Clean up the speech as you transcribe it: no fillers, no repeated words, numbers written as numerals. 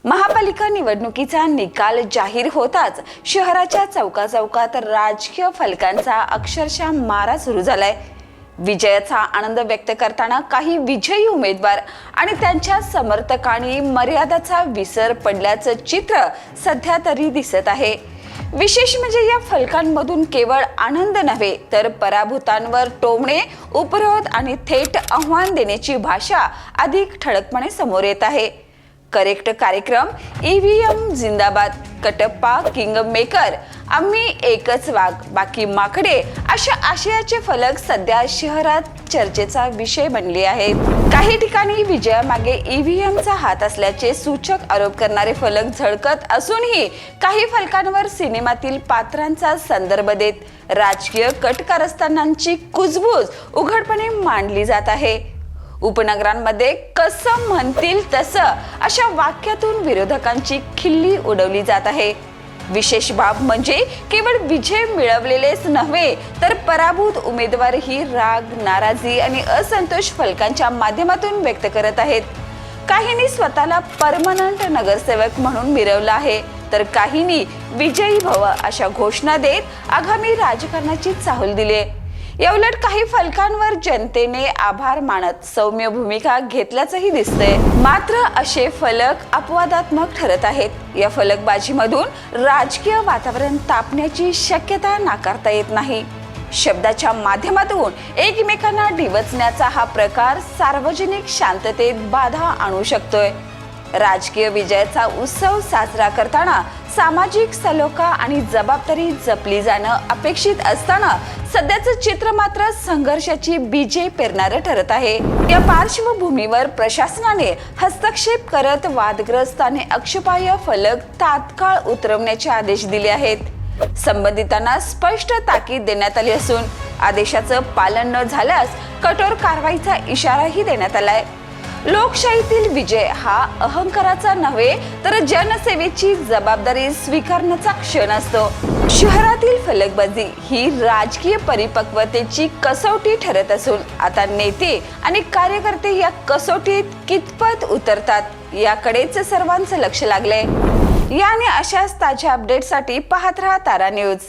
महापालिका निवडणुकीचा निकाल जाहीर होताच शहराच्या चौकाचौकात राजकीय फलकांचा अक्षरशः मारा सुरू झालाय। विजयाचा आनंद व्यक्त करताना काही विजयी उमेदवार आणि त्यांच्या समर्थकांनी मर्यादाचा विसर पडल्याचं चित्र सध्या तरी दिसत आहे। विशेष म्हणजे या फलकांमधून केवळ आनंद नव्हे तर पराभूतांवर टोमणे, उपरोध आणि थेट आव्हान देण्याची भाषा अधिक ठळकपणे समोर येत आहे। करेक्ट कार्यक्रम, ईव्हीएम जिंदाबाद, कटप्पा किंग मेकर, आम्ही एकच वाघ बाकी माकडे अशा आशयाचे फलक सध्या शहरात चर्चेचा विषय बनले आहेत। काही ठिकाणी विजयामागे ईव्हीएमचा हात असल्याचे सूचक आरोप करणारे फलक झळकत असूनही काही फलकांवर सिनेमातील पात्रांचा संदर्भ देत राजकीय कट कारस्थानांची कुजबूज उघडपणे मांडली जात आहे। उपनगरांमध्ये कसं म्हणतील तसं अशा वाक्यातून विरोधकांची खिल्ली उडवली जात आहे। विशेष बाब म्हणजे केवळ विजय मिळवलेलेच नव्हे तर पराभूत उमेदवारही राग, नाराजी आणि असंतोष फलकांच्या माध्यमातून व्यक्त करत आहेत। काहींनी स्वतःला परमनंट नगरसेवक म्हणून मिरवलं आहे तर काहींनी विजयी भव अशा घोषणा देत आगामी राजकारणाची चाहूल दिली। याउलट काही फलकांवर जनतेने आभार मानत सौम्य भूमिका घेतल्याचंही दिसतंय। मात्र असे फलक अपवादात्मक ठरत आहेत। या फलकबाजीमधून राजकीय वातावरण तापण्याची शक्यता नाकारता येत नाही। शब्दाच्या माध्यमातून एकमेकांना डिवचण्याचा हा प्रकार सार्वजनिक शांततेत बाधा आणू शकतोय। राजकीय विजयाचा उत्सव साजरा करताना सामाजिक सलोखा आणि जबाबदारी जपली जाणं अपेक्षित असताना सध्याचं चित्र मात्र संघर्षाची बीजे पेरणारं ठरत आहे। या पार्श्वभूमीवर प्रशासनाने हस्तक्षेप करत वादग्रस्त आणि आक्षेपार्ह फलक तात्काळ उतरवण्याचे आदेश दिले आहेत। संबंधितांना स्पष्ट ताकीद देण्यात आली असून आदेशाचं पालन न झाल्यास कठोर कारवाईचा इशाराही देण्यात आलाय। लोकशाहीतील विजय हा अहंकाराचा नव्हे तर जनसेवेची जबाबदारी स्वीकारण्याचा क्षण असतो। शहरातील फलकबाजी ही राजकीय परिपक्वतेची कसोटी ठरत असून आता नेते आणि कार्यकर्ते या कसोटीत कितपत उतरतात याकडेच सर्वांचं लक्ष लागलंय। याने अशाच ताज्या अपडेटसाठी पाहत रहा तारा न्यूज।